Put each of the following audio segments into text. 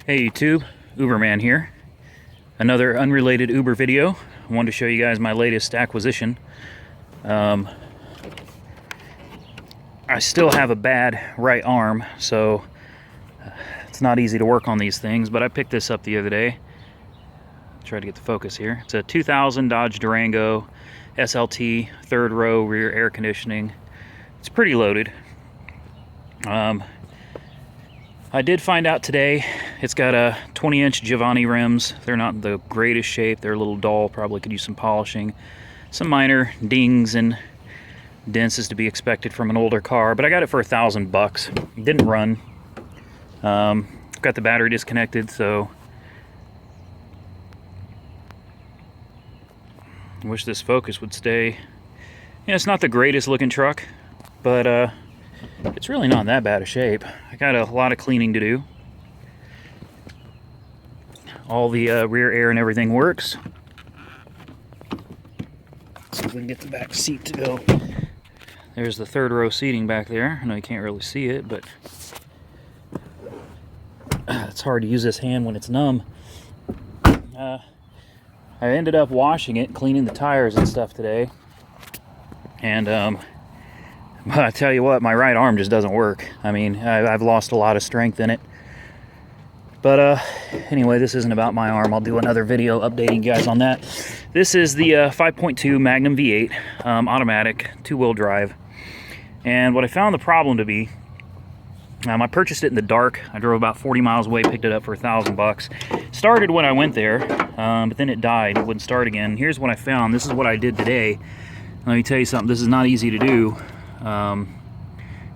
Hey YouTube, Uberman here. Another unrelated Uber video. I wanted to show you guys my latest acquisition. I still have a bad right arm, so it's not easy to work on these things, but I picked this up the other day. Try to get the focus here. It's a 2000 Dodge Durango SLT, third row rear air conditioning. It's pretty loaded. I did find out today it's got a 20-inch Giovanni rims. They're not in the greatest shape. They're a little dull, probably could use some polishing. Some minor dings and dents is to be expected from an older car, but I got it for $1,000. It didn't run. Got the battery disconnected, so I wish this Focus would stay. Yeah, it's not the greatest looking truck, but it's really not in that bad a shape. I got a lot of cleaning to do. All the rear air and everything works. Let's see if we can get the back seat to go. There's the third row seating back there. I know you can't really see it, but it's hard to use this hand when it's numb. I ended up washing it, cleaning the tires and stuff today. And I tell you what, my right arm just doesn't work. I mean, I've lost a lot of strength in it. But anyway, this isn't about my arm. I'll do another video updating you guys on that. This is the 5.2 Magnum V8 automatic, two-wheel drive. And what I found the problem to be, I purchased it in the dark. I drove about 40 miles away, picked it up for $1,000. Started when I went there, but then it died. It wouldn't start again. Here's what I found. This is what I did today. Let me tell you something. This is not easy to do.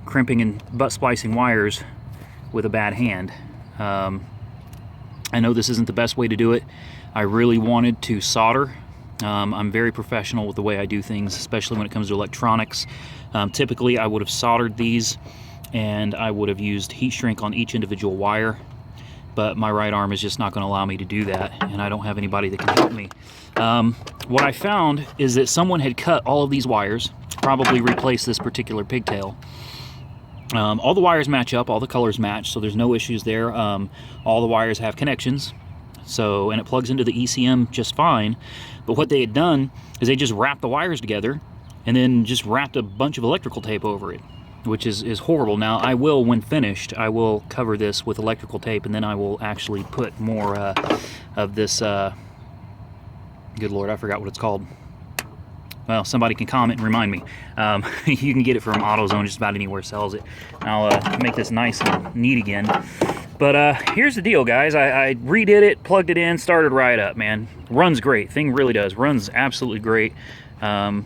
Crimping and butt splicing wires with a bad hand. I know this isn't the best way to do it. I really wanted to solder. I'm very professional with the way I do things, especially when it comes to electronics. Typically I would have soldered these and I would have used heat shrink on each individual wire, but my right arm is just not going to allow me to do that, and I don't have anybody that can help me. What I found is that someone had cut all of these wires, probably replaced this particular pigtail. All the wires match up, all the colors match, so there's no issues there. All the wires have connections, and it plugs into the ECM just fine. But what they had done is they just wrapped the wires together and then just wrapped a bunch of electrical tape over it, which is horrible. Now, I will, when finished, I will cover this with electrical tape, and then I will actually put more of this, good Lord, I forgot what it's called. Well, somebody can comment and remind me. You can get it from AutoZone, just about anywhere sells it. I'll make this nice and neat again. But here's the deal, guys. I redid it, plugged it in, started right up, man. Runs great. Thing really does. Runs absolutely great. But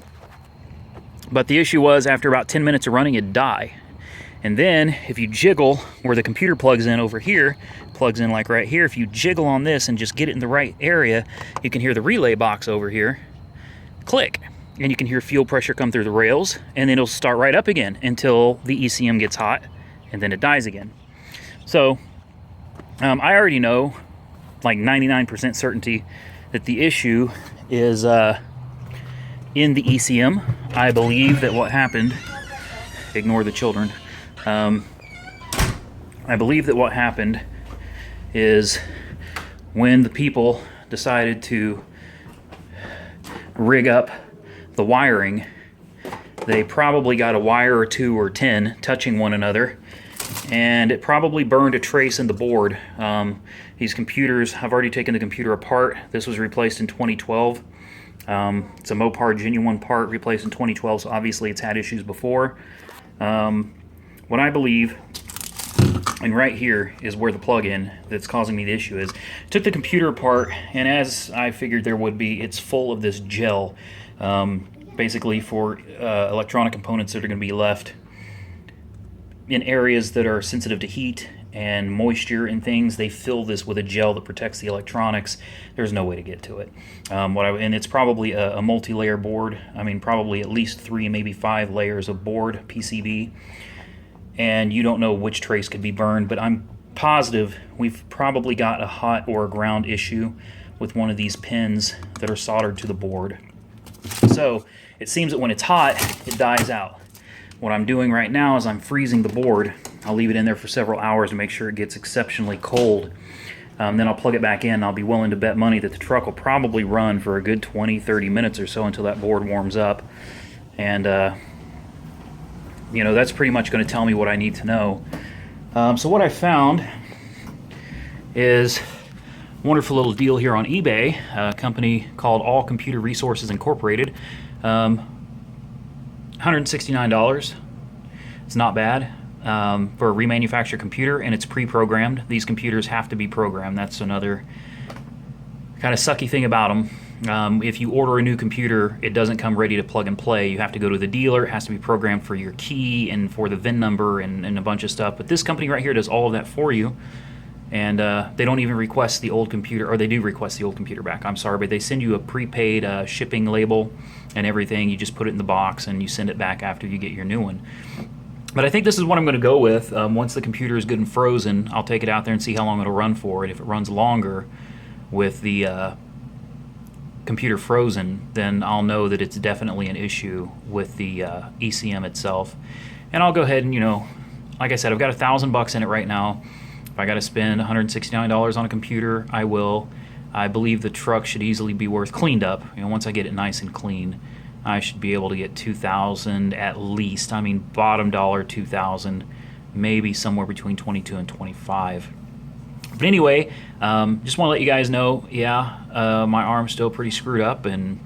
the issue was, after about 10 minutes of running, it'd die. And then, if you jiggle where the computer plugs in over here, plugs in like right here, if you jiggle on this and just get it in the right area, you can hear the relay box over here click. And you can hear fuel pressure come through the rails, and then it'll start right up again until the ECM gets hot, and then it dies again. So, I already know, like 99% certainty, that the issue is in the ECM. I believe that what happened, ignore the children, I believe that what happened is when the people decided to rig up the wiring, they probably got a wire or two or 10 touching one another, and it probably burned a trace in the board. These computers, I've already taken the computer apart. This was replaced in 2012. It's a Mopar genuine part, replaced in 2012, so obviously it's had issues before. What I believe, and right here is where the plug-in that's causing me the issue is, took the computer apart, and as I figured there would be, it's full of this gel, basically for electronic components that are going to be left in areas that are sensitive to heat and moisture and things. They fill this with a gel that protects the electronics. There's no way to get to it. And it's probably a multi-layer board. I mean, probably at least 3, maybe 5 layers of board, PCB. And you don't know which trace could be burned, but I'm positive we've probably got a hot or a ground issue with one of these pins that are soldered to the board. So it seems that when it's hot, it dies out. What I'm doing right now is I'm freezing the board. I'll leave it in there for several hours to make sure it gets exceptionally cold. Then I'll plug it back in. I'll be willing to bet money that the truck will probably run for a good 20-30 minutes or so until that board warms up. And you know, that's pretty much going to tell me what I need to know. So what I found is a wonderful little deal here on eBay, a company called All Computer Resources Incorporated. $169. It's not bad for a remanufactured computer, and it's pre-programmed. These computers have to be programmed. That's another kind of sucky thing about them. If you order a new computer, it doesn't come ready to plug and play. You have to go to the dealer. It has to be programmed for your key and for the VIN number and a bunch of stuff. But this company right here does all of that for you. And they don't even request the old computer, or they do request the old computer back, I'm sorry, but they send you a prepaid shipping label and everything. You just put it in the box and you send it back after you get your new one. But I think this is what I'm going to go with. Once the computer is good and frozen, I'll take it out there and see how long it'll run for. And if it runs longer with the computer frozen, then I'll know that it's definitely an issue with the ECM itself. And I'll go ahead and, you know, like I said, I've got $1,000 in it right now. If I got to spend $169 on a computer, I will. I believe the truck should easily be worth, cleaned up. You know, once I get it nice and clean, I should be able to get $2,000 at least. I mean, bottom dollar $2,000, maybe somewhere between $22,000 and $25,000. But anyway, just want to let you guys know, yeah, my arm's still pretty screwed up and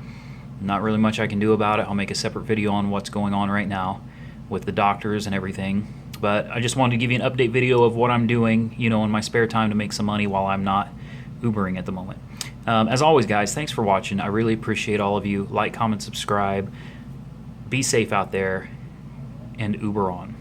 not really much I can do about it. I'll make a separate video on what's going on right now with the doctors and everything. But I just wanted to give you an update video of what I'm doing, you know, in my spare time to make some money while I'm not Ubering at the moment. As always, guys, thanks for watching. I really appreciate all of you. Like, comment, subscribe. Be safe out there, and Uber on.